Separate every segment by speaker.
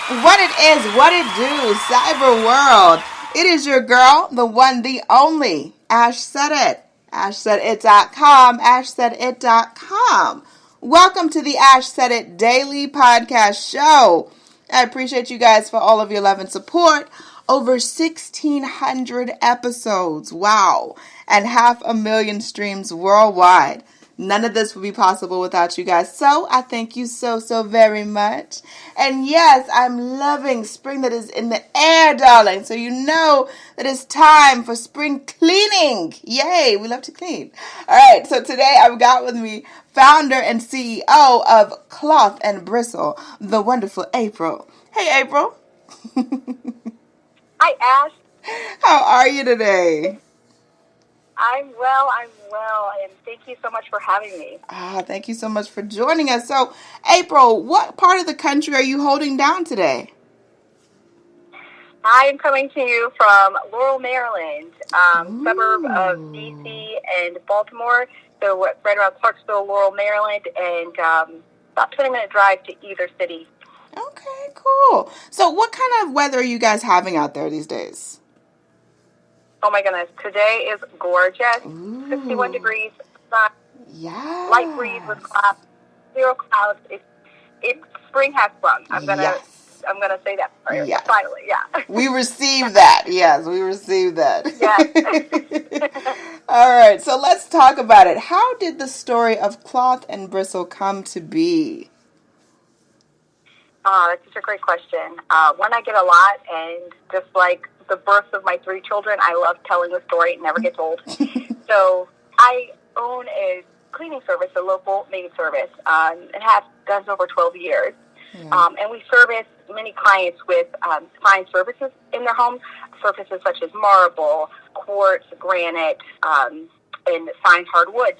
Speaker 1: What it is, what it do, cyber world. It is your girl, the one, the only, Ash said it. AshSaidIt.com, AshSaidIt.com. Welcome to the Ash Said It Daily Podcast Show. I appreciate you guys for all of your love and support. Over 1,600 episodes. Wow. And 500,000 streams worldwide. None of this would be possible without you guys. So I thank you so very much. And yes, I'm loving spring that is in the air, darling. So you know that it's time for spring cleaning. Yay, we love to clean. All right, so today I've got with me founder and CEO of Cloth and Bristle, the wonderful April. Hey, April.
Speaker 2: Hi, Ash.
Speaker 1: How are you today?
Speaker 2: I'm well, and thank you so much for having me.
Speaker 1: Thank you so much for joining us. So, April, what part of the country are you holding down today?
Speaker 2: I am coming to you from Laurel, Maryland, suburb of D.C. and Baltimore, so right around Clarksville, Laurel, Maryland, and about 20-minute drive to either city.
Speaker 1: Okay, cool. So what kind of weather are you guys having out there these days?
Speaker 2: Oh my goodness, today is gorgeous. 61 degrees, sun, light breeze with clouds, zero clouds. It's spring has sprung. I'm gonna say that finally. Yeah.
Speaker 1: We received that. Yes, we received that.
Speaker 2: Yes.
Speaker 1: All right, so let's talk about it. How did the story of Cloth and Bristle come to be?
Speaker 2: That's such a great question. One I get a lot, and just like the birth of my 3 children, I love telling the story. It never gets old. So I own a cleaning service, a local maid service, and have done over 12 years. Yeah. And we service many clients with fine surfaces in their homes, surfaces such as marble, quartz, granite, and fine hardwoods.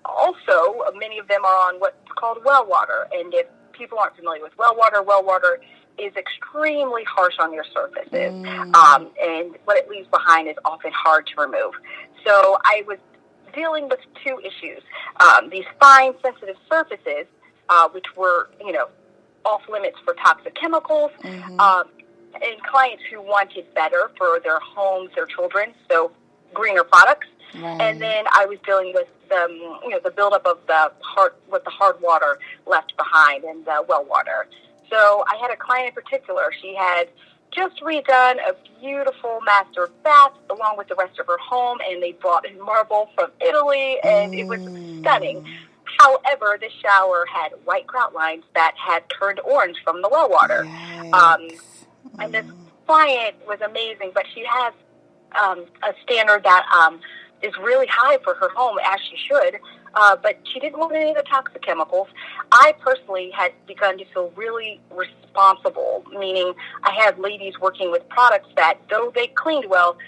Speaker 2: Also, many of them are on what's called well water, and if people aren't familiar with well water is extremely harsh on your surfaces, and what it leaves behind is often hard to remove. So I was dealing with 2 issues. These fine, sensitive surfaces, which were, off limits for toxic chemicals, and clients who wanted better for their homes, their children, so greener products. Right. And then I was dealing with the buildup of the hard water left behind and the well water. So I had a client in particular. She had just redone a beautiful master bath along with the rest of her home, and they brought in marble from Italy, and it was stunning. However, the shower had white grout lines that had turned orange from the well water. And this client was amazing, but she has a standard that is really high for her home, as she should, but she didn't want any of the toxic chemicals. I personally had begun to feel really responsible, meaning I had ladies working with products that, though they cleaned well,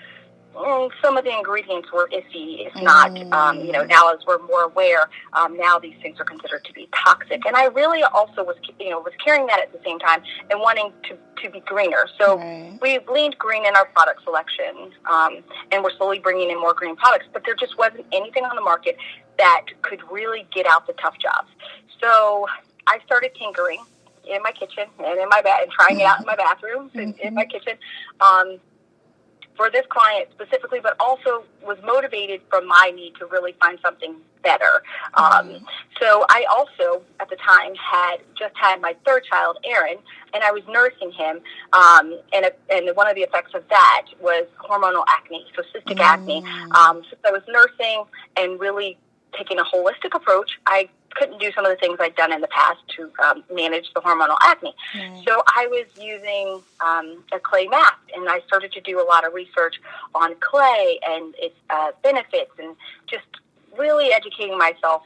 Speaker 2: some of the ingredients were iffy, if not, now as we're more aware, now these things are considered to be toxic. And I really also was carrying that at the same time and wanting to be greener. So we've leaned green in our product selection, and we're slowly bringing in more green products, but there just wasn't anything on the market that could really get out the tough jobs. So I started tinkering in my kitchen and in my and trying it out in my bathrooms and in my kitchen, for this client specifically, but also was motivated from my need to really find something better. So I also, at the time, had just had my 3rd child, Aaron, and I was nursing him, and one of the effects of that was hormonal acne, so cystic acne. Since I was nursing and really taking a holistic approach, I couldn't do some of the things I'd done in the past to manage the hormonal acne. So I was using a clay mask, and I started to do a lot of research on clay and its benefits, and just really educating myself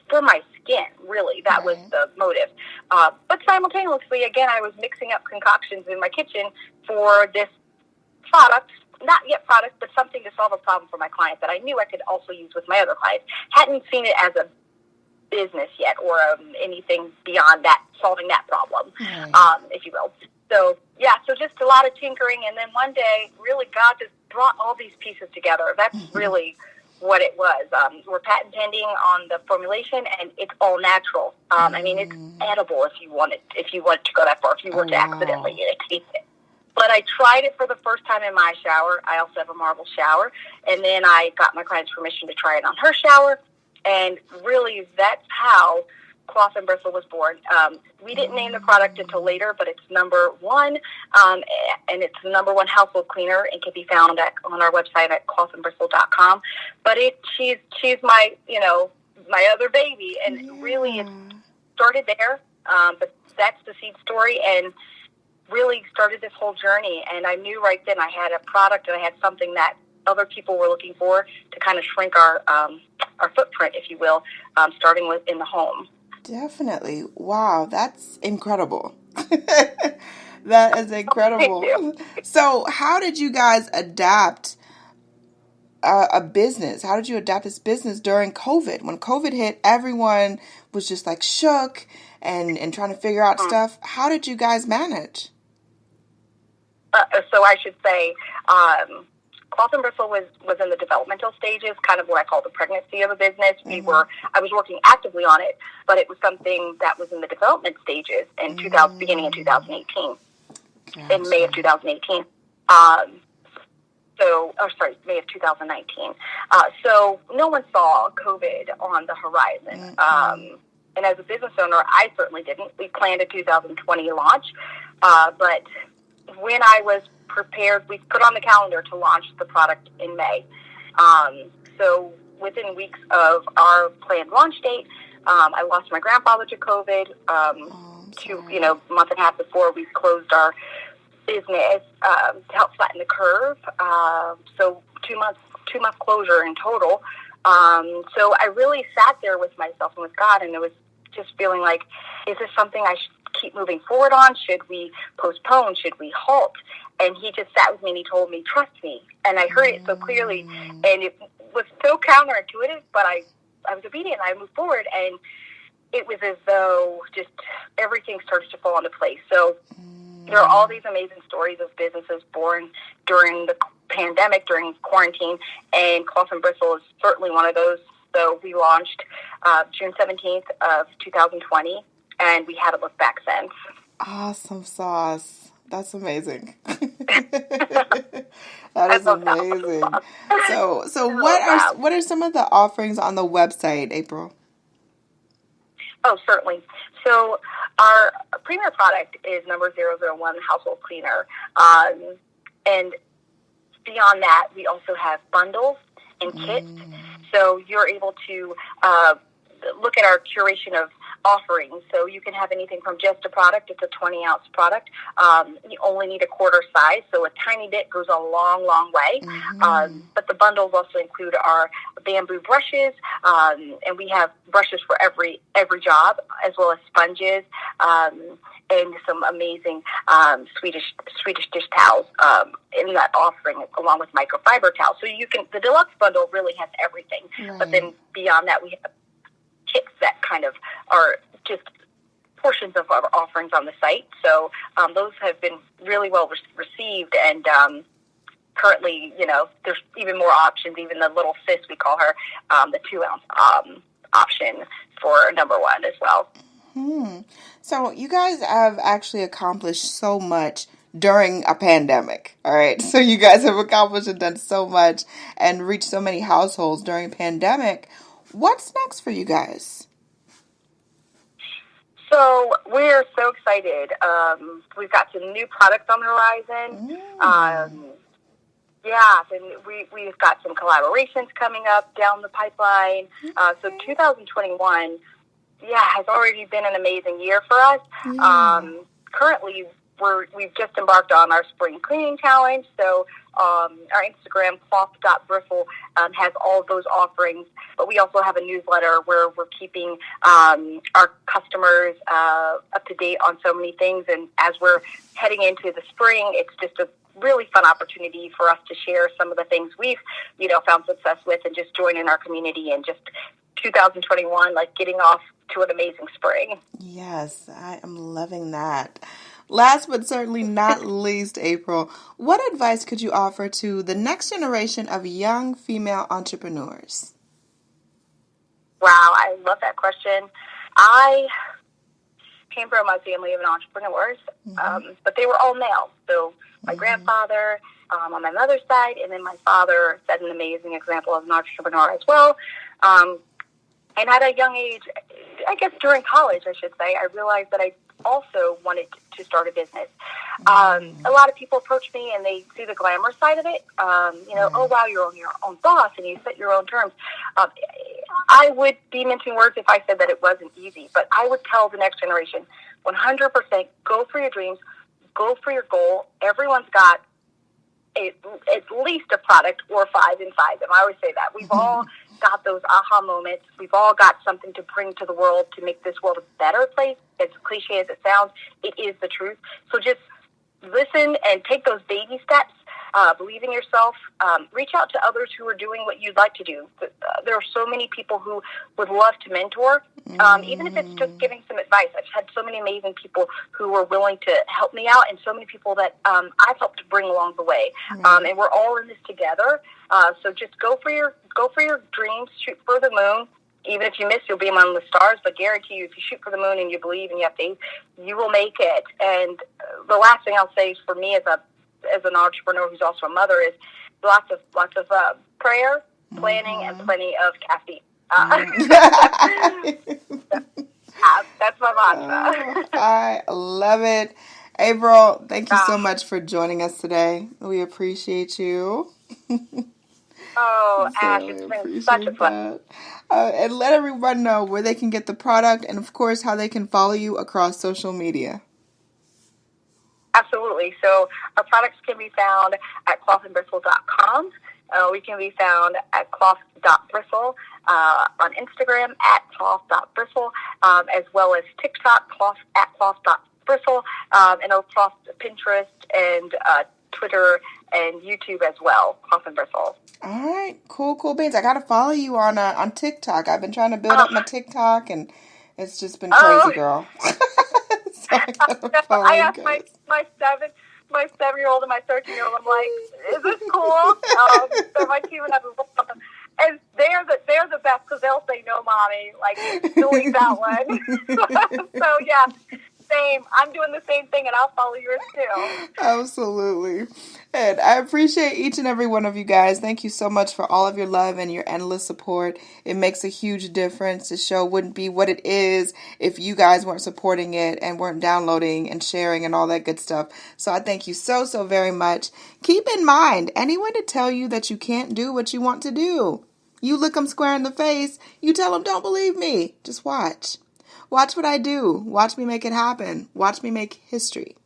Speaker 2: for my skin, really. That was the motive. But simultaneously, again, I was mixing up concoctions in my kitchen for this product, not yet product, but something to solve a problem for my client that I knew I could also use with my other clients. Hadn't seen it as a business yet, or anything beyond that, solving that problem, if you will. So just a lot of tinkering, and then one day, really, God just brought all these pieces together. That's really what it was. We're patent pending on the formulation, and it's all natural. I mean, it's edible if you want to go that far, if you were to accidentally taste it. But I tried it for the first time in my shower. I also have a marble shower. And then I got my client's permission to try it on her shower. And really, that's how Cloth and Bristle was born. We didn't name the product until later, but it's number one. And it's the number one household cleaner and can be found on our website at clothandbristle.com. But she's my, my other baby. And really, it started there. But that's the seed story. And really started this whole journey, and I knew right then I had a product and I had something that other people were looking for to kind of shrink our footprint, if you will, starting with in the home.
Speaker 1: Definitely. Wow, that's incredible. That is incredible. So how did you guys adapt a business? How did you adapt this business during COVID? When COVID hit, everyone was just like shook and trying to figure out stuff. How did you guys manage?
Speaker 2: So I should say, Cloth and Bristle was in the developmental stages, kind of what I call the pregnancy of a business. I was working actively on it, but it was something that was in the development stages in beginning in 2018, in May of 2018. May of 2019. So no one saw COVID on the horizon. And as a business owner, I certainly didn't. We planned a 2020 launch, but when I was prepared, we put on the calendar to launch the product in May. So within weeks of our planned launch date, I lost my grandfather to COVID. A month and a half before we closed our business to help flatten the curve. So 2 month closure in total. So I really sat there with myself and with God, and it was just feeling like, is this something I should keep moving forward on? Should we postpone? Should we halt? And he just sat with me and he told me, trust me. And I heard it so clearly, and it was so counterintuitive, but I was obedient. I moved forward, and it was as though just everything started to fall into place. So there are all these amazing stories of businesses born during the pandemic, during quarantine, and Cloth and Bristle is certainly one of those. So we launched June 17th of 2020, and we haven't looked back since.
Speaker 1: Awesome sauce. That's amazing. That is amazing. So what are some of the offerings on the website, April?
Speaker 2: Oh, certainly. So our premier product is number 001 household cleaner. And beyond that, we also have bundles and kits. So you're able to look at our curation of offerings. So you can have anything from just a product. It's a 20-ounce product. You only need a quarter size, so a tiny bit goes a long, long way. But the bundles also include our bamboo brushes, and we have brushes for every job, as well as sponges, and some amazing Swedish dish towels in that offering, along with microfiber towels. So the deluxe bundle really has everything. Right. But then beyond that, we have kits that kind of are just portions of our offerings on the site. So those have been really well received, and currently, there's even more options. Even the little sis, we call her, the 2-ounce option for number one as well.
Speaker 1: So you guys have actually accomplished so much during a pandemic, all right? So you guys have accomplished and done so much and reached so many households during a pandemic. What's next for you guys?
Speaker 2: So we're so excited. We've got some new products on the horizon. We've got some collaborations coming up down the pipeline. So 2021, has already been an amazing year for us. Currently, we've just embarked on our spring cleaning challenge. So our Instagram, cloth.bristle, has all of those offerings. But we also have a newsletter where we're keeping our customers up to date on so many things. And as we're heading into the spring, it's just a really fun opportunity for us to share some of the things we've, found success with, and just join in our community, and just 2021, like getting off to an amazing spring.
Speaker 1: Yes, I am loving that. Last but certainly not least, April, what advice could you offer to the next generation of young female entrepreneurs?
Speaker 2: Wow, I love that question. I came from a family of entrepreneurs, but they were all male. So my grandfather on my mother's side, and then my father set an amazing example of an entrepreneur as well. And at a young age, I guess during college, I should say, I realized that I also wanted to start a business. A lot of people approach me and they see the glamour side of it. Oh, wow, you're on your own boss and you set your own terms. I would be mincing words if I said that it wasn't easy, but I would tell the next generation, 100% go for your dreams, go for your goal. Everyone's got at least a product or 5 inside them. I always say that. We've all got those aha moments. We've all got something to bring to the world to make this world a better place. As cliche as it sounds, it is the truth. So just listen and take those baby steps. Believe in yourself. Reach out to others who are doing what you'd like to do. There are so many people who would love to mentor, even if it's just giving some advice. I've had so many amazing people who were willing to help me out, and so many people that I've helped to bring along the way. And we're all in this together. So just go for your dreams. Shoot for the moon. Even if you miss, you'll be among the stars. But guarantee you, if you shoot for the moon and you believe and you have faith, you will make it. And the last thing I'll say is, for me as an entrepreneur who's also a mother, is lots of prayer, planning, and plenty of caffeine. That's my mantra.
Speaker 1: I love it. April, thank you so much for joining us today. We appreciate you.
Speaker 2: Oh, Ash, it's been such a fun.
Speaker 1: And let everyone know where they can get the product and, of course, how they can follow you across social media.
Speaker 2: Absolutely. So our products can be found at clothandbristle.com. We can be found at cloth.bristle, on Instagram at cloth.bristle, as well as TikTok, at cloth.bristle, and across Pinterest and Twitter and YouTube as well, Cloth and Bristle.
Speaker 1: All right. Cool beans. I got to follow you on TikTok. I've been trying to build up my TikTok, and it's just been crazy, girl. So
Speaker 2: I asked my 7-year-old and my 13-year-old, I'm like, is this cool? So my team and I have been, and they're the best because they'll say, no, mommy, like, delete that one. So yeah, same. I'm doing the same thing, and I'll follow yours too.
Speaker 1: Absolutely. And I appreciate each and every one of you guys. Thank you so much for all of your love and your endless support. It makes a huge difference. The show wouldn't be what it is if you guys weren't supporting it and weren't downloading and sharing and all that good stuff. So I thank you so very much. Keep in mind, anyone to tell you that you can't do what you want to do, you look them square in the face, you tell them, don't believe me. Just watch. Watch what I do. Watch me make it happen. Watch me make history.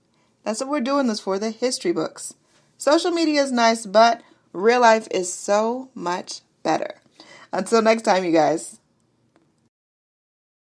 Speaker 1: That's what we're doing this for, the history books. Social media is nice, but real life is so much better. Until next time, you guys.